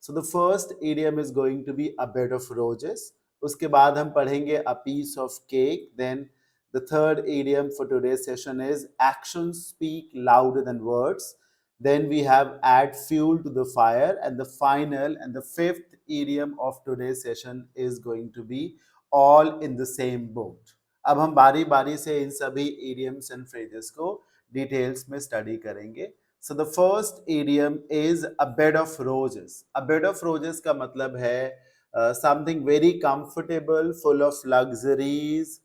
So the first idiom is going to be a bed of roses. उसके बाद हम पढ़ेंगे a piece of cake. Then the third idiom for today's session is actions speak louder than words. Then we have add fuel to the fire, and the final and the fifth idiom of today's session is going to be all in the same boat. अब हम बारी बारी से इन सभी idioms and phrases को details में study करेंगे. So the first idiom is a bed of roses. A bed of roses का मतलब है something very comfortable, full of luxuries.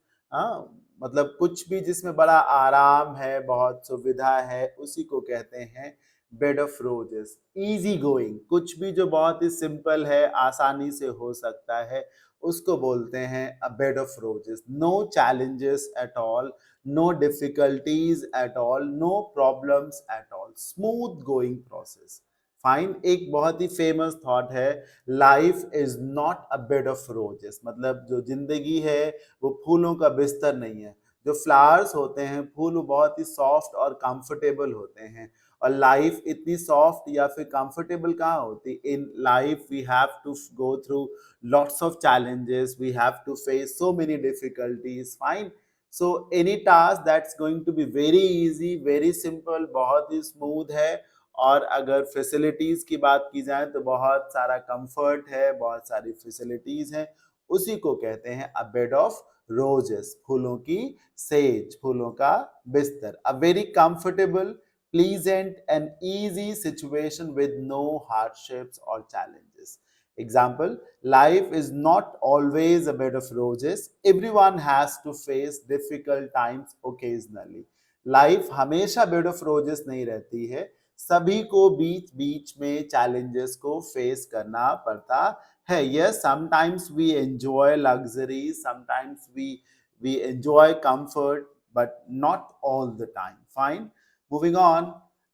मतलब कुछ भी जिसमें बड़ा आराम है, बहुत सुविधा है, उसी को कहते हैं bed of roses. Easy going, कुछ भी जो बहुत ही सिंपल है, आसानी से हो सकता है, उसको बोलते हैं a bed of roses. No challenges at all, no difficulties at all, no problems at all, smooth going process. Fine. एक बहुत ही फेमस थॉट है, life is not a bed of roses. मतलब जो जिंदगी है वो फूलों का बिस्तर नहीं है. जो फ्लावर्स होते हैं, फूल, वो बहुत ही सॉफ्ट और कंफर्टेबल होते हैं. और लाइफ इतनी सॉफ्ट या फिर कंफर्टेबल कहाँ होती. In life we have to go through lots of challenges, we have to face so many difficulties. Fine. So any task that's going to be very easy, very simple, बहुत ही smooth है. और अगर facilities की बात की जाए तो बहुत सारा कंफर्ट है, बहुत सारी फैसिलिटीज हैं. उसी को कहते हैं अ बेड ऑफ रोजेस. फूलों की सेज, फूलों का बिस्तर. A very comfortable, pleasant and easy situation with no hardships or challenges. Example, life is not always a bed of roses. Everyone has to face difficult times occasionally. Life हमेशा bed of roses नहीं रहती है. सभी को बीच बीच में challenges को face करना पड़ता है. Yes, sometimes we enjoy luxuries, sometimes we enjoy comfort, but not all the time. Fine. Moving on,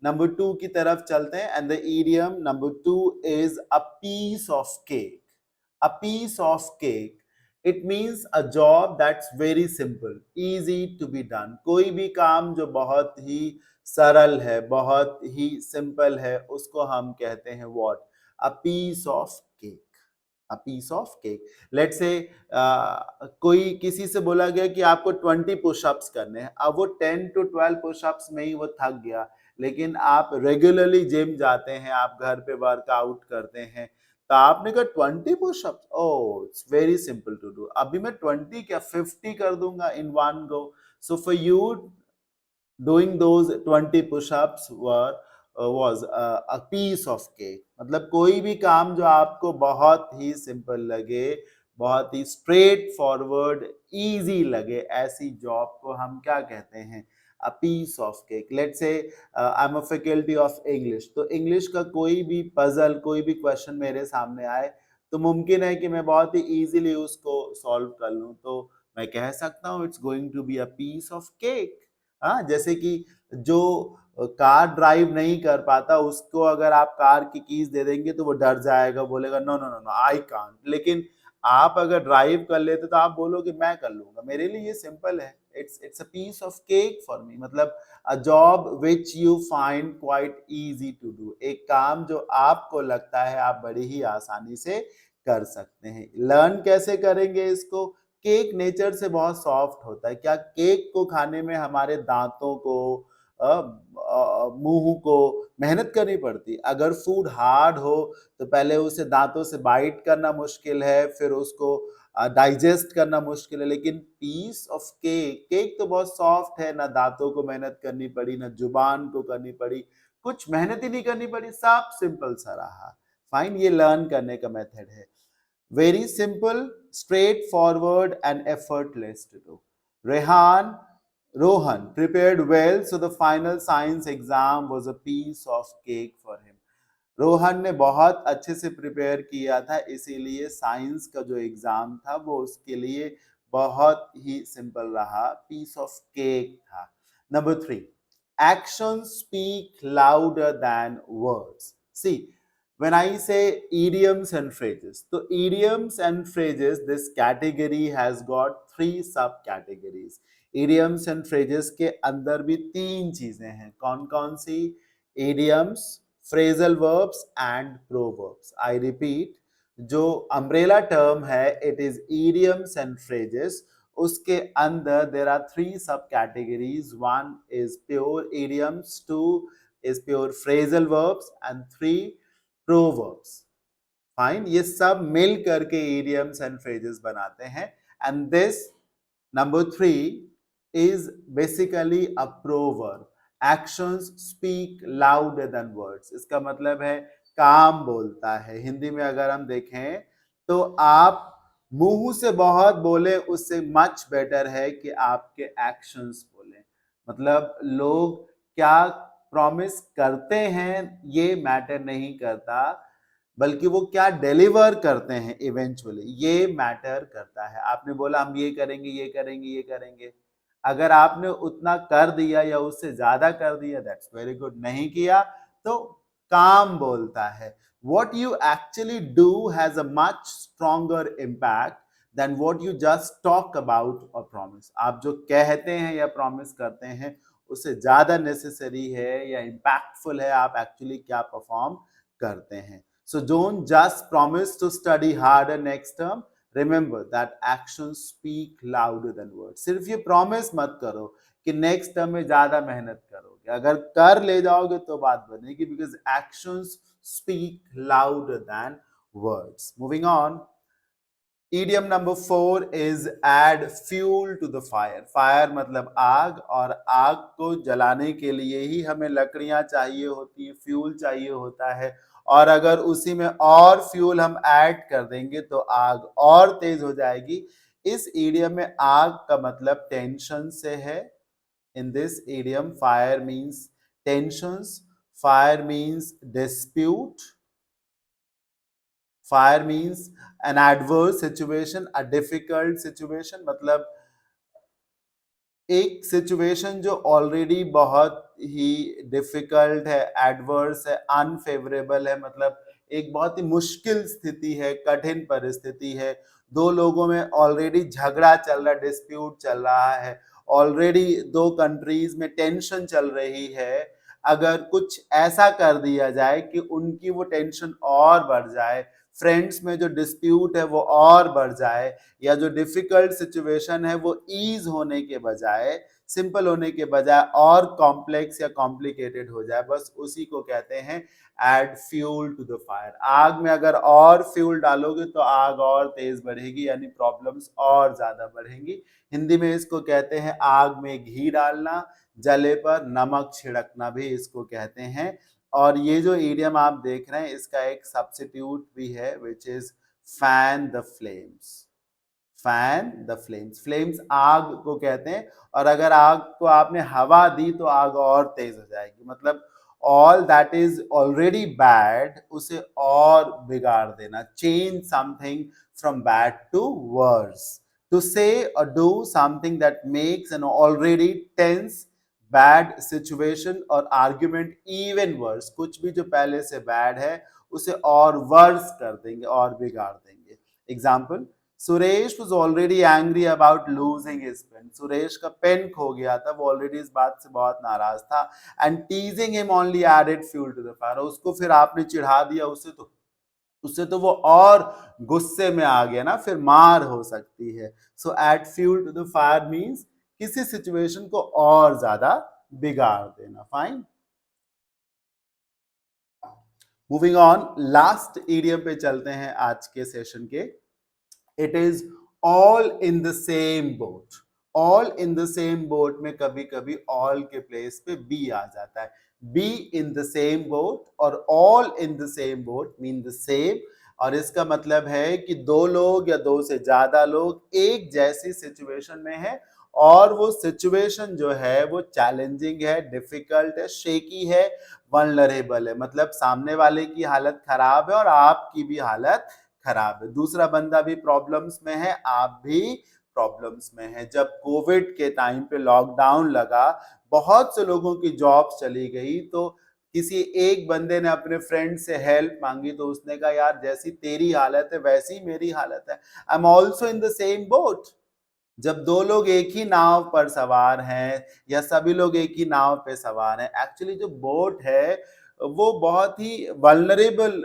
number 2 की तरफ चलते हैं. And the idiom number 2 is a piece of cake. A piece of cake, it means a job that's very simple, easy to be done. कोई भी काम जो बहुत ही सरल है, बहुत ही सिंपल है, उसको हम कहते हैं what? A piece of cake. A piece of cake. Let's say कोई किसी से बोला गया कि आपको 20 पुशअप्स करने हैं. अब वो 10 to 12 पुशअप्स में ही वो थक गया. लेकिन आप रेगुलरली जिम जाते हैं, आप घर पे वर्कआउट करते हैं, तो आपने कहा 20 pushups, oh it's very simple to do. अभी मैं 20 क्या 50 कर दूंगा in one go. So for you doing those 20 push-ups was a piece of cake. मतलब कोई भी काम जो आपको बहुत ही सिंपल लगे, बहुत ही स्ट्रेट फॉरवर्ड, इजी लगे, ऐसी जॉब को हम क्या कहते हैं? A piece of cake. Let's say I am a faculty of English. तो इंग्लिश का कोई भी पजल, कोई भी क्वेश्चन मेरे सामने आए, तो मुमकिन है कि मैं बहुत ही इजीली उसको सॉल्व कर लूं. तो मैं कह सकता हूँ it's going to be a piece of cake. हाँ, जैसे कि जो कार ड्राइव नहीं कर पाता, उसको अगर आप कार की कीज दे देंगे तो वो डर जाएगा, बोलेगा no no no no I can't. लेकिन आप अगर ड्राइव कर लेते तो आप बोलोगे मैं कर लूंगा, मेरे लिए ये सिंपल है. It's a piece of cake for me. मतलब a job which you find quite easy to do. एक काम जो आपको लगता है आप बड़ी ही आसानी से कर सकते हैं. लर्न कैसे करेंगे इसको? केक नेचर से बहुत सॉफ्ट होता है. क्या केक को खाने में हमारे दांतों को, मुंह को मेहनत करनी पड़ती? अगर फूड हार्ड हो तो पहले उसे दांतों से बाइट करना मुश्किल है, फिर उसको डाइजेस्ट करना मुश्किल है. लेकिन पीस ऑफ केक, केक तो बहुत सॉफ्ट है, ना दांतों को मेहनत करनी पड़ी, ना जुबान को करनी पड़ी, कुछ मेहनत ही नहीं करनी पड़ी, सब सिंपल सा रहा. फाइन. ये लर्न करने का मेथड है. Very simple, straightforward, and effortless to do. Rohan prepared well, so the final science exam was a piece of cake for him. Rohan ने बहुत अच्छे से प्रिपेयर किया था, इसीलिए साइंस का जो एग्जाम था वो उसके लिए बहुत ही सिंपल रहा, पीस ऑफ केक था. Number 3, actions speak louder than words. See, when I say idioms and phrases, so idioms and phrases, this category has got 3 subcategories. idioms and phrases के अंदर भी 3 चीजें हैं. कौन कौन सी? idioms, phrasal verbs and proverbs. I repeat, जो umbrella term है it is idioms and phrases. उसके अंदर there are three subcategories. One is pure idioms, two is pure phrasal verbs and three proverbs. Fine, ये सब मिल करके idioms and phrases बनाते हैं. And this number three is basically a proverb. Actions speak louder than words. इसका मतलब है काम बोलता है. हिंदी में अगर हम देखें तो आप मुंह से बहुत बोले उससे मच बेटर है कि आपके एक्शंस बोले. मतलब लोग क्या प्रॉमिस करते हैं ये मैटर नहीं करता, बल्कि वो क्या डिलीवर करते हैं इवेंचुअली ये मैटर करता है. आपने बोला हम ये करेंगे ये करेंगे ये करेंगे, अगर आपने उतना कर दिया या उससे ज्यादा कर दिया दैट्स वेरी गुड. नहीं किया तो काम बोलता है. what you actually do has a much stronger impact than what you just talk about or promise. आप जो कहते हैं या प्रॉमिस करते हैं उससे ज्यादा नेसेसरी है या इम्पैक्टफुल है आप एक्चुअली क्या परफॉर्म करते हैं. So don't just promise to study harder next term. Remember that actions speak louder than words. सिर्फ ये promise मत करो कि next term में ज्यादा मेहनत करोगे. अगर कर ले जाओगे तो बात बनेगी, because actions speak louder than words. Moving on. Idiom number 4 is add fuel to the fire. Fire मतलब आग, और आग को जलाने के लिए ही हमें लकड़ियां चाहिए होती है, फ्यूल चाहिए होता है, और अगर उसी में और फ्यूल हम ऐड कर देंगे तो आग और तेज हो जाएगी. इस इडियम में आग का मतलब टेंशन से है. In this idiom fire means tensions, fire means dispute, fire means an adverse situation, a difficult situation. मतलब एक सिचुएशन जो ऑलरेडी बहुत ही डिफिकल्ट है, एडवर्स है, अनफेवरेबल है, मतलब एक बहुत ही मुश्किल स्थिति है, कठिन परिस्थिति है. दो लोगों में ऑलरेडी झगड़ा चल रहा है, डिस्प्यूट चल रहा है, ऑलरेडी दो कंट्रीज में टेंशन चल रही है. अगर कुछ ऐसा कर दिया जाए कि उनकी वो टेंशन और बढ़ जाए, फ्रेंड्स में जो डिस्प्यूट है वो और बढ़ जाए, या जो डिफिकल्ट सिचुएशन है वो ईज होने के बजाय, सिंपल होने के बजाय और कॉम्प्लेक्स या कॉम्प्लिकेटेड हो जाए, बस उसी को कहते हैं add fuel to the fire. आग में अगर और फ्यूल डालोगे तो आग और तेज बढ़ेगी, यानी प्रॉब्लम्स और ज्यादा बढ़ेंगी. हिंदी में इसको कहते हैं आग में घी डालना, जले पर नमक छिड़कना भी इसको कहते हैं. और ये जो इडियम आप देख रहे हैं इसका एक सब्स्टिट्यूट भी है which is fan the flames. Fan the flames. Flames आग को कहते हैं, और अगर आग को आपने हवा दी तो आग और तेज हो जाएगी. मतलब all that is already bad उसे और बिगाड़ देना. Change something from bad to worse. To say और do something that makes an already tense bad situation और आर्ग्यूमेंट इवन वर्स. कुछ भी जो पहले से बैड है उसे और वर्स कर देंगे और बिगाड़ देंगे. Example, Suresh was already angry about losing his pen. Suresh का पेन खो गया था, वो ऑलरेडी इस बात से बहुत नाराज था. and teasing him only added fuel to the fire. उसको फिर आपने चिढ़ा दिया, उससे तो वो और गुस्से में आ गया ना, फिर मार हो सकती है. so add fuel to the fire means किसी सिचुएशन को और ज्यादा बिगाड़ देना. Fine. Moving on, last idiom पे चलते हैं आज के सेशन के. It is all in the same boat. All in the same boat में कभी कभी ऑल के प्लेस पे बी आ जाता है. B in the same boat और all in the same boat mean the same, और इसका मतलब है कि दो लोग या दो से ज्यादा लोग एक जैसी सिचुएशन में है, और वो सिचुएशन जो है वो चैलेंजिंग है, डिफिकल्ट है, शेकी है, वल्नरेबल है. मतलब सामने वाले की हालत खराब है और आपकी भी हालत खराब है. दूसरा बंदा भी प्रॉब्लम्स में है, आप भी प्रॉब्लम्स में है. जब कोविड के टाइम पे लॉकडाउन लगा, बहुत से लोगों की जॉब्स चली गई, तो किसी एक बंदे ने अपने फ्रेंड से हेल्प मांगी, तो उसने कहा यार जैसी तेरी हालत है वैसी मेरी हालत है, I am also in the same boat. जब दो लोग एक ही नाव पर सवार हैं या सभी लोग एक ही नाव पे सवार हैं, एक्चुअली जो बोट है वो बहुत ही वल्नरेबल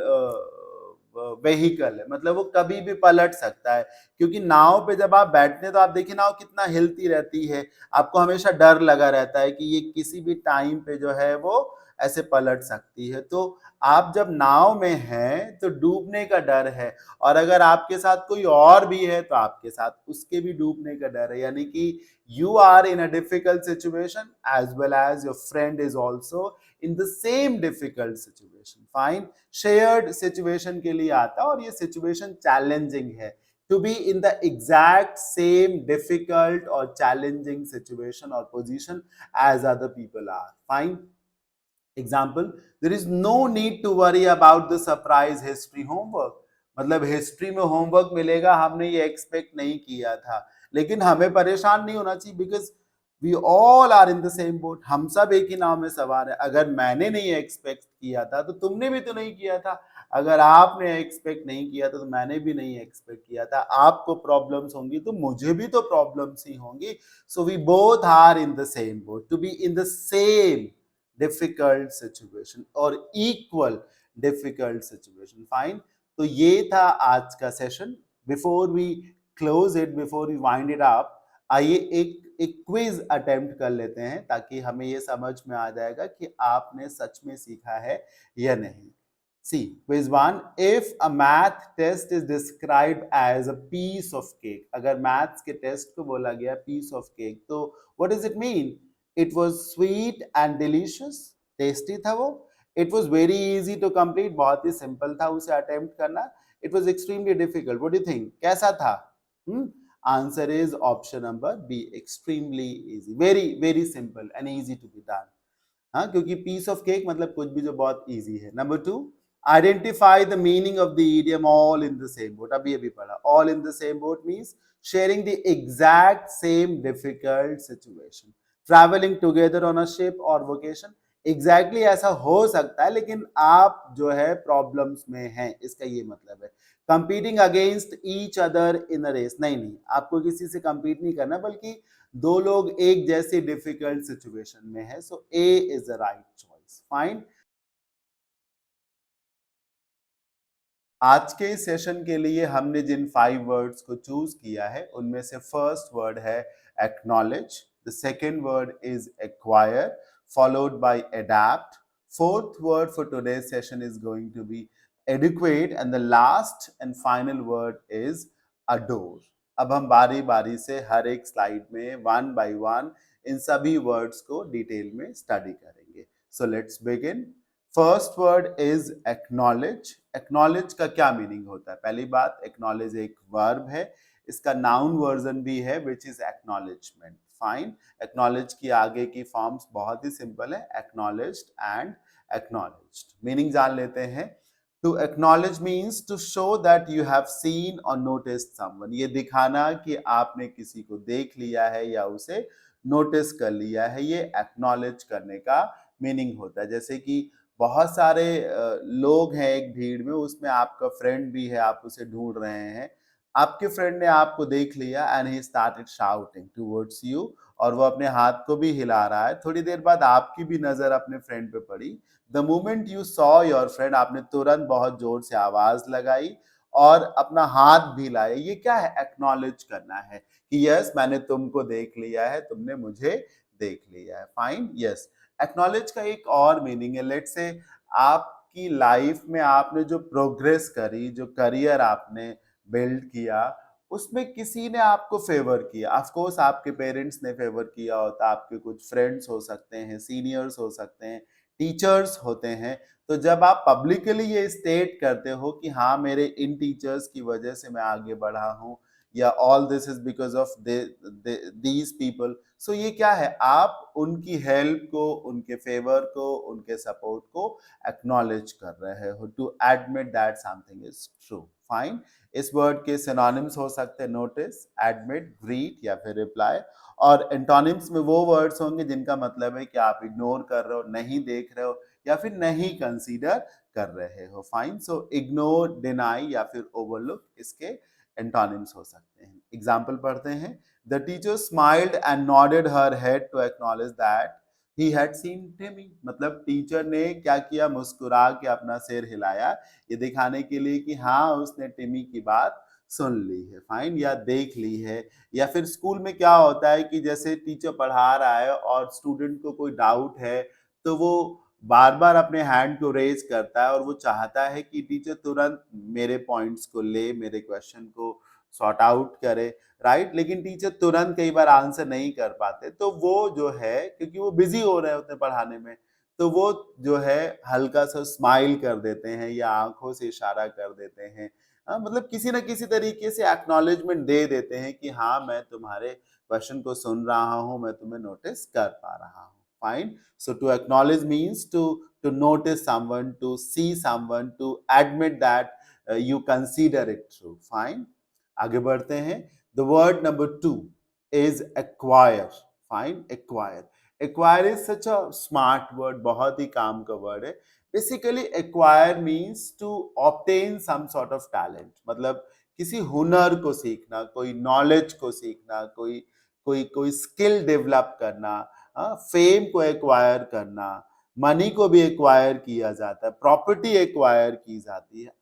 व्हीकल है, मतलब वो कभी भी पलट सकता है, क्योंकि नाव पे जब आप बैठते हैं तो आप देखिए नाव कितना हिलती रहती है, आपको हमेशा डर लगा रहता है कि ये किसी भी टाइम पे जो है वो ऐसे पलट सकती है। तो आप जब नाव में हैं तो डूबने का डर है, और अगर आपके साथ कोई और भी है तो आपके साथ उसके भी डूबने का डर है, यानी कि you are in a difficult situation as well as your friend is also in the same difficult situation. Fine, shared situation के लिए आता है, और ये situation challenging है, to be in the exact same difficult or challenging situation or position as other people are. Fine. Example, there is no need to worry about the surprise history homework. मतलब history में homework मिलेगा, हमने ये expect नहीं किया था, लेकिन हमें परेशान नहीं होना चाहिए, because we all are in the same boat, हम सब एक ही नाव में सवार है। अगर मैंने नहीं एक्सपेक्ट किया था तो तुमने भी तो नहीं किया था, अगर आपने एक्सपेक्ट नहीं किया था तो मैंने भी नहीं एक्सपेक्ट किया था। आपको प्रॉब्लम्स होंगी तो मुझे भी तो प्रॉब्लम्स ही होंगी। So we both are in the same boat, to be in the same difficult situation और इक्वल डिफिकल्ट सिचुएशन। फाइन, तो ये था आज का session. Before we close it, before we wind it up, आइए एक क्विज अटेम्प्ट कर लेते हैं, ताकि हमें ये समझ में आ जाएगा कि आपने सच में सीखा है या नहीं। See, quiz 1. If a math test is described as a piece of cake, अगर maths के टेस्ट को बोला गया piece of cake, तो what does it mean? It was sweet and delicious, tasty था वो. It was very easy to complete, बहुत ही simple था उसे attempt करना. It was extremely difficult. What do you think? कैसा था? Answer is option number B, extremely easy, very simple and easy to be done. हाँ, क्योंकि पीस ऑफ केक मतलब कुछ भी जो बहुत इजी है। Number 2, identify the meaning of the idiom all in the same boat. अभी पढ़ा, all in the same boat means sharing the exact same difficult situation, travelling together on a ship और vocation. Exactly ऐसा हो सकता है, लेकिन आप जो है प्रॉब्लम्स में हैं, इसका ये मतलब है। Competing against each other in a race, नहीं, आपको किसी से कंपीट नहीं करना, बल्कि दो लोग एक जैसे डिफिकल्ट सिचुएशन में है। So A is the right choice. Fine. आज के सेशन के लिए हमने जिन 5 वर्ड्स को चूज किया है, उनमें से फर्स्ट वर्ड है acknowledge, the second word is acquire, followed by adapt, fourth word for today's session is going to be educate, and the last and final word is adore. अब हम बारी बारी से हर एक स्लाइड में वन बाय वन इन सभी words को detail में स्टडी करेंगे। So let's begin. First word is acknowledge. Acknowledge का क्या मीनिंग होता है? पहली बात, एक्नॉलेज एक वर्ब है, इसका नाउन वर्जन भी है which is acknowledgement. Fine, acknowledge की आगे की फॉर्म्स बहुत ही सिंपल है, एक्नॉलेज्ड एंड एक्नॉलेज्ड। मीनिंग जान लेते हैं। To acknowledge means to show that you have seen और नोटिस्ड समवन, ये दिखाना कि आपने किसी को देख लिया है या उसे नोटिस कर लिया है, ये एक्नॉलेज करने का मीनिंग होता है। जैसे कि बहुत सारे लोग हैं एक भीड़ में, उसमें आपका फ्रेंड भी है, आप उसे ढूंढ रहे हैं, आपके फ्रेंड ने आपको देख लिया and he started shouting towards you, और वो अपने हाथ को भी हिला रहा है। थोड़ी देर बाद आपकी भी नजर अपने फ्रेंड पे पड़ी। The moment you saw your friend, आपने तुरंत बहुत जोर से आवाज लगाई और अपना हाथ भी लाए। ये क्या है? एक्नॉलेज करना है कि यस, मैंने तुमको देख लिया है, तुमने मुझे देख लिया है। Fine, yes. एक्नॉलेज का एक और मीनिंग है, लेट्स से आपकी लाइफ में आपने जो प्रोग्रेस करी, जो करियर आपने बिल्ड किया, उसमें किसी ने आपको फेवर किया। ऑफ कोर्स आपके पेरेंट्स ने फेवर किया होता, आपके कुछ फ्रेंड्स हो सकते हैं, सीनियर्स हो सकते हैं, टीचर्स होते हैं। तो जब आप पब्लिकली ये स्टेट करते हो कि हाँ, मेरे इन टीचर्स की वजह से मैं आगे बढ़ा हूँ, या all this is because of these people, so ये क्या है? आप उनकी हेल्प को, उनके फेवर को, उनके सपोर्ट को एक्नॉलेज कर रहे हो, to admit that something is true. Fine, इस वर्ड के सिनोनिम्स हो सकते हैं नोटिस, एडमिट, ग्रीट या फिर रिप्लाई। और एंटोनिम्स में वो वर्ड्स होंगे जिनका मतलब है कि आप इग्नोर कर रहे हो, नहीं देख रहे हो, या फिर नहीं कंसीडर कर रहे हो। फाइन, सो इग्नोर, डिनाई या फिर ओवरलुक इसके एंटोनिम्स हो सकते हैं। एग्जाम्पल पढ़ते हैं। The teacher smiled and nodded her head to acknowledge that he had seen टिमी, मतलब टीचर ने क्या किया, मुस्कुरा के अपना सिर हिलाया, ये दिखाने के लिए कि हाँ उसने टिमी की बात सुन ली है, फाइन, या देख ली है। या फिर स्कूल में क्या होता है कि जैसे टीचर पढ़ा रहा है और स्टूडेंट को कोई डाउट है, तो वो बार बार अपने हैंड को रेज करता है और वो चाहता है कि टीचर तुरंत मेरे पॉइंट्स को ले, मेरे क्वेश्चन को सॉर्ट आउट करे, राइट। लेकिन टीचर तुरंत कई बार आंसर नहीं कर पाते, तो वो जो है, क्योंकि वो बिजी हो रहे होते हैं पढ़ाने में, तो वो जो है हल्का सा स्माइल कर देते हैं या आंखों से इशारा कर देते हैं। मतलब किसी ना किसी तरीके से एक्नॉलेजमेंट दे देते हैं कि हाँ मैं तुम्हारे क्वेश्चन को सुन रहा हूँ, मैं तुम्हें नोटिस कर पा रहा हूँ, fine. So to acknowledge means to notice someone, to see someone, to admit that you consider it true, fine. आगे बढ़ते हैं। The word number 2 is acquire, fine, acquire. Acquire is such a smart word, बहुत ही काम का word है। Basically acquire means to obtain some sort of talent, मतलब किसी हुनर को सीखना, कोई नॉलेज को सीखना, कोई कोई कोई स्किल डेवलप करना, फेम को एक्वायर करना, मनी को भी एक्वायर किया जाता है, प्रॉपर्टी एक्वायर की जाती है,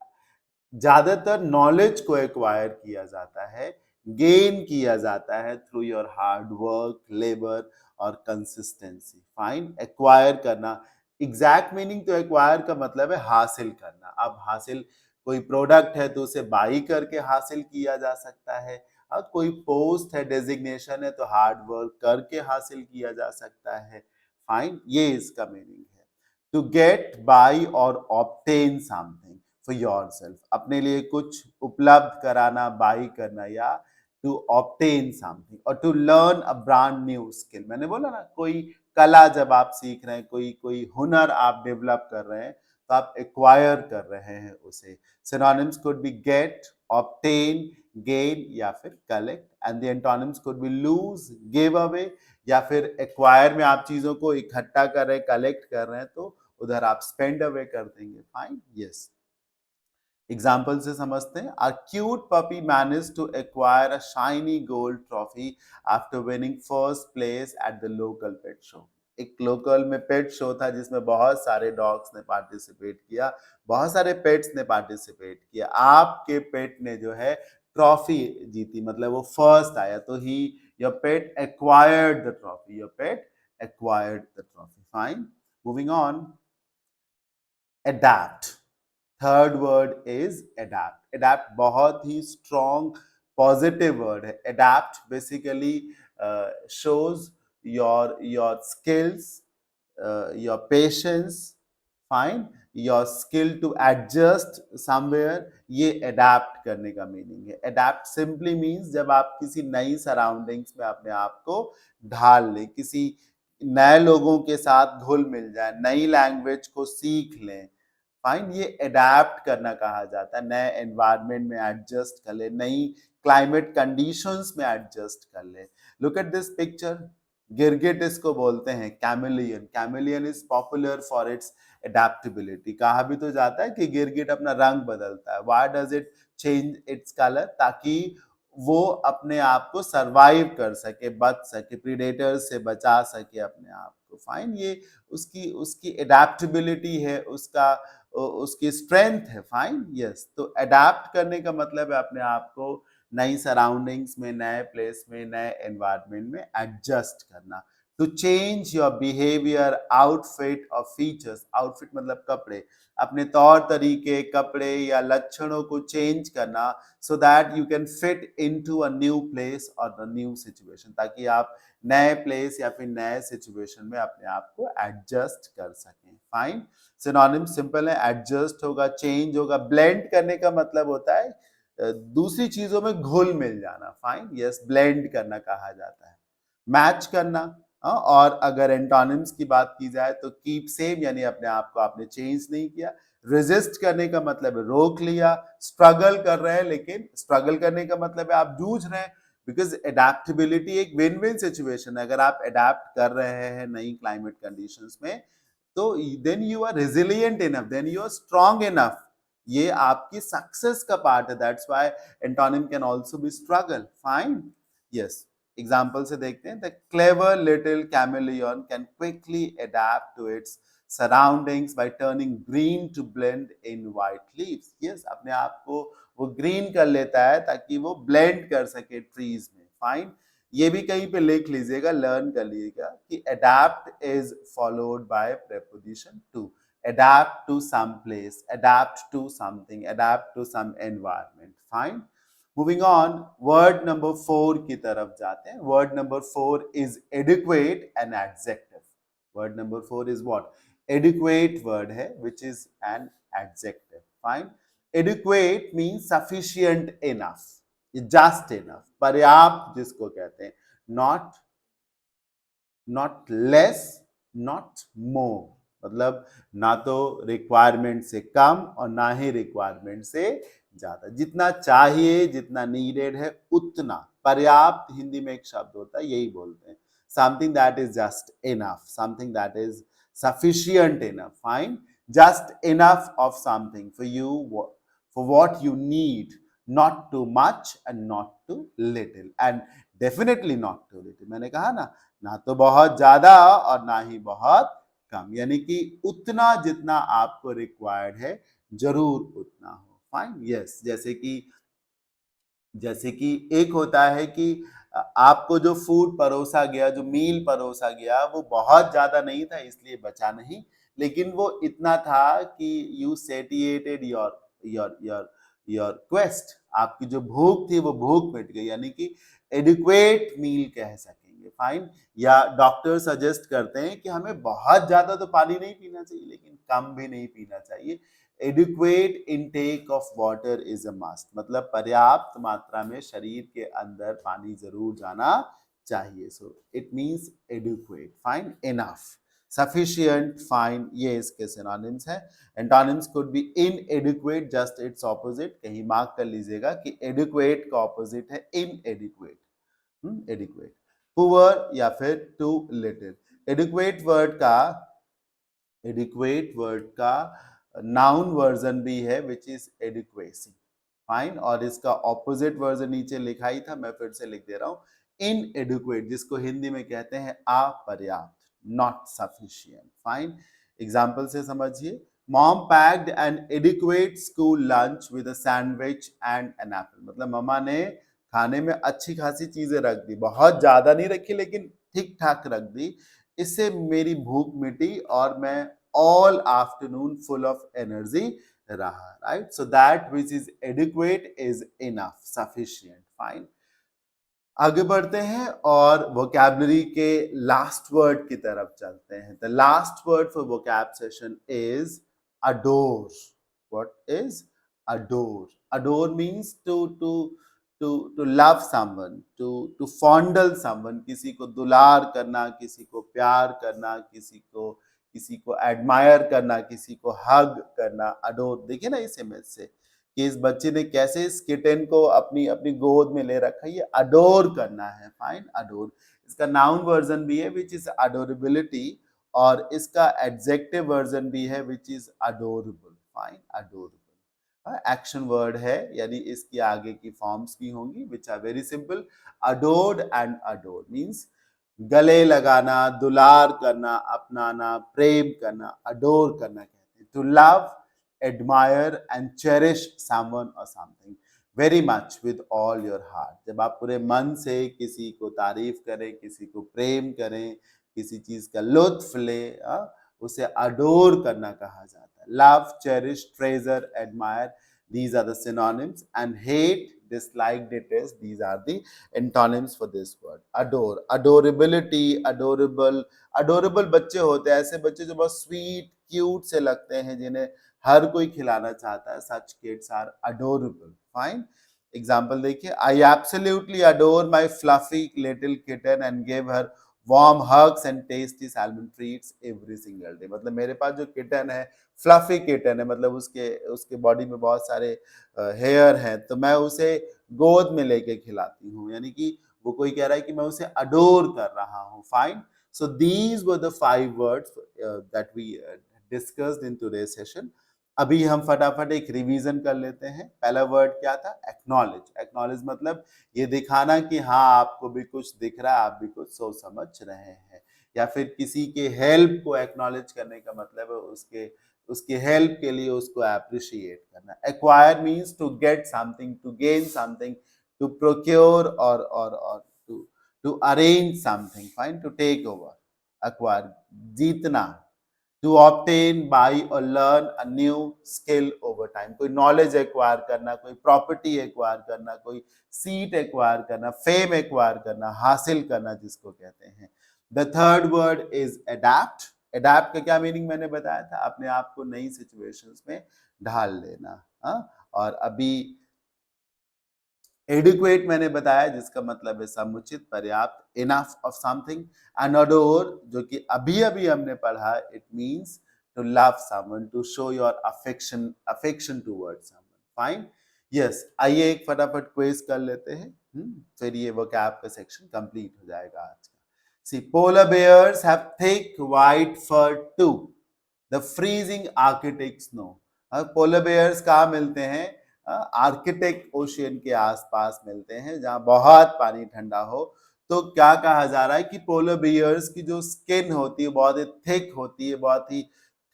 ज्यादातर नॉलेज को एक्वायर किया जाता है, गेन किया जाता है through your hard work, labour और कंसिस्टेंसी, फाइन। एक्वायर करना, एग्जैक्ट मीनिंग तो एक्वायर का मतलब है हासिल करना। अब हासिल, कोई प्रोडक्ट है तो उसे बाई करके हासिल किया जा सकता है, अब कोई पोस्ट है, डेजिग्नेशन है, तो हार्ड वर्क करके हासिल किया जा सकता है, फाइन, ये इसका मीनिंग है। टू गेट, बाई और ऑब्टेन समथिंग फॉर योरसेल्फ, अपने लिए कुछ उपलब्ध कराना, बाई करना, या टू ऑब्टेन समथिंग, और to learn a brand new skill, मैंने बोला ना, कोई कला जब आप सीख रहे हैं, कोई कोई हुनर आप डेवलप कर रहे हैं, तो आप एक्वायर कर रहे हैं उसे। Synonyms could be get, obtain, gain या फिर collect, and the antonyms could be lose, give away, या फिर एक्वायर में आप चीजों को इकट्ठा कर रहे हैं, कलेक्ट कर रहे हैं, तो उधर आप स्पेंड अवे कर देंगे, फाइन, यस। एग्जाम्पल से समझते हैं। A cute puppy managed to acquire a shiny gold trophy after winning first place at the local pet show. एक लोकल में पेट शो था जिसमें बहुत सारे डॉग्स ने पार्टिसिपेट किया, बहुत सारे पेट्स ने पार्टिसिपेट किया, आपके पेट ने जो है ट्रॉफी जीती, मतलब वो फर्स्ट आया, तो ही, your pet acquired the trophy, your pet acquired the trophy, fine. Moving on. Adapt, third word is adapt. Adapt बहुत ही स्ट्रॉन्ग पॉजिटिव वर्ड है। Adapt basically shows your skills, your patience, fine, your skill to adjust somewhere, ये adapt करने का meaning है। Adapt simply means जब आप किसी नई सराउंडिंग्स में अपने आप को ढाल लें, किसी नए लोगों के साथ घुल मिल जाए, नई लैंग्वेज को सीख लें, फाइन, ये अडेप्ट करना कहा जाता है। नए एनवायरनमेंट में एडजस्ट कर ले, नई क्लाइमेट कंडीशंस में एडजस्ट कर ले। लुक एट दिस पिक्चर, गिरगिट इसको बोलते हैं, chameleon. Chameleon is popular for its adaptability. कहा भी तो जाता है कि गिरगिट अपना रंग बदलता है। Why does it change its colour? ताकि वो अपने आप को सरवाइव कर सके, बच सके, प्रीडेटर से बचा सके अपने आप को, फाइन। ये उसकी उसकी एडेप्टेबिलिटी है, उसकी स्ट्रेंथ है, फाइन, यस। तो अडेप्ट करने का मतलब है अपने आप को नई सराउंडिंग्स में, नए प्लेस में, नए एनवायरनमेंट में एडजस्ट करना। To change your behaviour, outfit और फीचर्स, आउटफिट मतलब कपड़े, अपने तौर तरीके, कपड़े या लक्षणों को चेंज करना, so that you can fit into a new place और अ न्यू सिचुएशन, ताकि आप नए प्लेस या फिर नए सिचुएशन में अपने आप को एडजस्ट कर सकें, फाइन। सिनोनिम सिंपल है, एडजस्ट होगा, चेंज होगा, ब्लेंड करने का मतलब होता है दूसरी चीजों में घुल मिल जाना, फाइन, यस, ब्लेंड करना कहा जाता है। मैच करना, और अगर एंटोनिम्स की बात की जाए तो कीप सेम, यानी अपने आप को आपने चेंज नहीं किया। रेजिस्ट करने का मतलब है रोक लिया। स्ट्रगल कर रहे हैं, लेकिन स्ट्रगल करने का मतलब है आप जूझ रहे हैं, बिकॉज एडेप्टेबिलिटी एक विन विन सिचुएशन है। अगर आप एडेप्ट कर रहे हैं नई क्लाइमेट कंडीशंस में, तो then you are resilient enough, then you are strong enough, ये आपकी सक्सेस का पार्ट है। That's why antonym can also be struggle, fine, yes. Example से देखते हैं. The clever little chameleon can quickly adapt to its surroundings by turning green to blend in white leaves. Yes, अपने आप को वो green कर लेता है ताकि वो ब्लेंड कर सके ट्रीज में. फाइन. ये भी कहीं पे लिख लीजिएगा, लर्न कर लीजिएगा कि adapt is followed by preposition to. adapt to some place, adapt to something, adapt to some environment. Fine. Moving on, word number 4 की तरफ जाते हैं. Word number 4 is adequate and adjective. Word number 4 is what? Adequate word है, which is an adjective. Fine. Adequate means sufficient enough, just enough, पर्याप्त जिसको कहते हैं. Not less, not more. मतलब ना तो रिक्वायरमेंट से कम और ना ही रिक्वायरमेंट से ज्यादा. जितना चाहिए, जितना नीडेड है, उतना. पर्याप्त हिंदी में एक शब्द होता है, यही बोलते हैं. Something that is just enough, something that is sufficient enough. Fine. Just enough of something for you, for what you need. Not too much and not too little, and definitely not too little. मैंने कहा ना तो बहुत ज्यादा और ना ही बहुत कम. यानी कि उतना जितना आपको रिक्वायर्ड है, जरूर उतना हो. फाइन. यस. जैसे कि एक होता है कि आपको जो फूड परोसा गया, जो मील परोसा गया, वो बहुत ज्यादा नहीं था इसलिए बचा नहीं, लेकिन वो इतना था कि यू सेटिएटेड योर क्वेस्ट. आपकी जो भूख थी वो भूख मिट गई. यानी कि एडिक्वेट मील कह सकेंगे. फाइन. या डॉक्टर सजेस्ट करते हैं कि हमें बहुत ज्यादा तो पानी नहीं पीना चाहिए, लेकिन कम भी नहीं पीना चाहिए. Adequate intake of water is a must. मतलब पर्याप्त मात्रा में शरीर के अंदर पानी जरूर जाना चाहिए. So it means adequate. Fine. Enough, sufficient. Fine. ये इसके सिनोनिम्स हैं. Antonyms could B इनएडिक्वेट, just it's opposite. कहीं मार्क कर लीजिएगा कि एडिक्वेट का ऑपोजिट है इनएडिक्वेट. एडिक्वेट. पुअर या फिर टू लिटिल. एडिक्वेट वर्ड का नाउन वर्जन भी है, विच इज एडिक्वेसी. फाइन. और इसका ऑपोजिट वर्जन नीचे लिखा ही था, मैं फिर से लिख दे रहा हूं. इनएडिक्वेट, जिसको हिंदी में कहते हैं अपर्याप्त, नॉट सफिशिएंट. फाइन. एग्जाम्पल से समझिए. Mom packed an adequate school lunch with a sandwich and an apple. मतलब मम्मा ने खाने में अच्छी खासी चीजें रख दी, बहुत ज्यादा नहीं रखी लेकिन ठीक ठाक रख दी. इससे मेरी भूख मिटी और मैं all afternoon full of energy raha. Right. So that which is adequate is enough, sufficient. Fine. आगे बढ़ते हैं और वोकैबुलरी के लास्ट वर्ड की तरफ चलते हैं. The last word for vocab session is adore. What is adore? Adore means to love someone, to fondle someone. किसी को दुलार करना, किसी को प्यार करना, किसी को एडमायर करना, किसी को हग करना. अडोर. देखिए ना इस इमेज से कि इस बच्चे ने कैसे इस किटन को अपनी अपनी गोद में ले रखा है. ये अडोर करना है. फाइन. अडोर. इसका नाउन वर्जन भी है, विच इज अडोरेबिलिटी, और इसका एडजेक्टिव वर्जन भी है, which is adorable. Fine. Adorable. Action word है, यानी इसकी आगे की फॉर्म्स भी होंगी, which are very simple. Adored and adore means गले लगाना, दुलार करना, अपनाना, प्रेम करना. अडोर करना कहते हैं. To love, admire and cherish someone or something very much with all your heart. जब आप पूरे मन से किसी को तारीफ करें, किसी को प्रेम करें, किसी चीज का लुत्फ ले, उसे अडोर करना कहा जाता है. Love, cherish, treasure, admire, these are the synonyms. And hate, dislike, detest, these are the antonyms for this word. Adore, adorability, adorable. adorable बच्चे होते हैं, ऐसे बच्चे जो बहुत स्वीट, क्यूट से लगते हैं, जिन्हें हर कोई खिलाना चाहता है. such kids are adorable. Fine. Example देखिए. I absolutely adore my fluffy little kitten and give her warm hugs and tasty salmon treats every single day. मतलब मेरे पास जो किटन है, फ्लफी किटन है, मतलब उसके बॉडी में बहुत सारे हेयर हैं, तो मैं उसे गोद में लेके खिलाती हूँ. यानी कि वो कोई कह रहा है कि मैं उसे अडोर कर रहा हूँ. Fine. So these were the 5 words that we discussed in today's session. अभी हम फटाफट एक रिवीजन कर लेते हैं। पहला वर्ड क्या था? एक्नॉलेज। एक्नॉलेज मतलब ये दिखाना कि हाँ आपको भी कुछ दिख रहा है, आप भी कुछ सोच समझ रहे हैं, या फिर किसी के हेल्प को एक्नॉलेज करने का मतलब है उसके उसके हेल्प के लिए उसको अप्रिशिएट करना। Acquire means to get something, to gain something, to procure और to arrange something, fine, to take over. Acquire जीतना, टू ऑब्टेन, बाई और learn a new skill over time. कोई नॉलेज एक्वायर करना, कोई प्रॉपर्टी एक्वायर करना, कोई seat acquire करना, fame acquire करना, हासिल करना जिसको कहते हैं। The third word is adapt. Adapt का क्या मीनिंग मैंने बताया था? अपने आप को नई सिचुएशंस में ढाल लेना। और अभी एडिक्वेट मैंने बताया जिसका मतलब है समुचित, पर्याप्त, enough of something. And adore जो कि अभी अभी हमने पढ़ा, it means to love someone, to show your affection towards someone, fine. Yes, आइए एक फटाफट क्विज कर लेते हैं, फिर ये वोकैब का सेक्शन कंप्लीट हो जाएगा आज का। See, polar bears have thick white fur to, the freezing Arctic snow. Polar bears कहाँ मिलते हैं? आर्कटिक ओशियन के आसपास मिलते हैं जहां बहुत पानी ठंडा हो। तो क्या कहा जा रहा है कि पोलर बियर्स की जो स्किन होती है बहुत ही थिक होती है, बहुत ही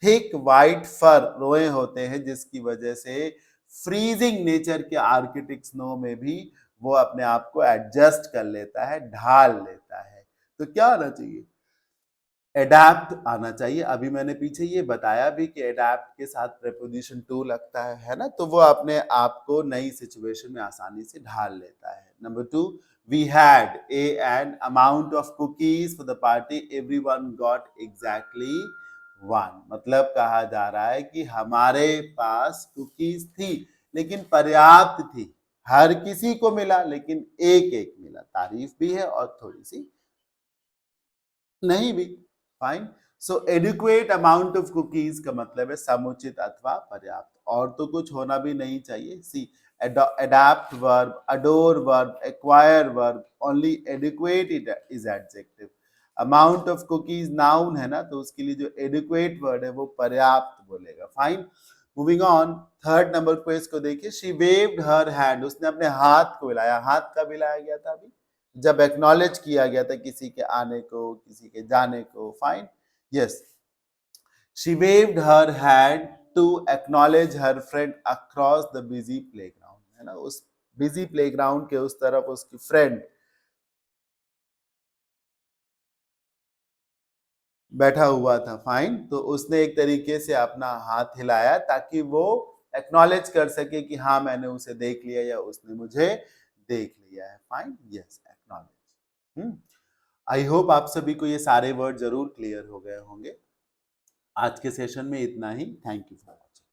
थिक व्हाइट फर, रोए होते हैं, जिसकी वजह से फ्रीजिंग नेचर के आर्कटिक स्नो में भी वो अपने आप को एडजस्ट कर लेता है, ढाल लेता है। तो क्या होना चाहिए? एडैप्ट आना चाहिए। अभी मैंने पीछे ये बताया भी कि एडैप्ट के साथ प्रीपोजिशन टू लगता है ना, तो वो अपने आप को नई सिचुएशन में आसानी से ढाल लेता है। Number two, we had an amount of cookies for the party, everyone got exactly one. मतलब कहा जा रहा है कि हमारे पास कुकीज थी लेकिन पर्याप्त थी, हर किसी को मिला लेकिन एक एक मिला। तारीफ भी है और थोड़ी सी नहीं भी, fine. So adequate amount of cookies का मतलब है समुचित अथवा पर्याप्त, और तो कुछ होना भी नहीं चाहिए। See, adapt verb, adore verb, acquire verb, only adequate is adjective. Amount of cookies noun है ना, तो उसके लिए जो एडिक्वेट वर्ड है वो पर्याप्त बोलेगा, fine. Moving on, third number question को देखिए। शी वेव्ड हर हैंड, उसने अपने हाथ को हिलाया। हाथ कब हिलाया गया था? अभी जब एक्नॉलेज किया गया था किसी के आने को, किसी के जाने को, fine. Yes, she waved her hand to acknowledge her friend across the busy playground, है ना, उस बिजी प्लेग्राउंड के उस तरफ उसकी फ्रेंड बैठा हुआ था, फाइन। तो उसने एक तरीके से अपना हाथ हिलाया ताकि वो एक्नॉलेज कर सके कि हाँ मैंने उसे देख लिया या उसने मुझे देख लिया है, fine. Yes, acknowledge. I hope आप सभी को ये सारे वर्ड जरूर क्लियर हो गए होंगे। आज के सेशन में इतना ही। Thank you.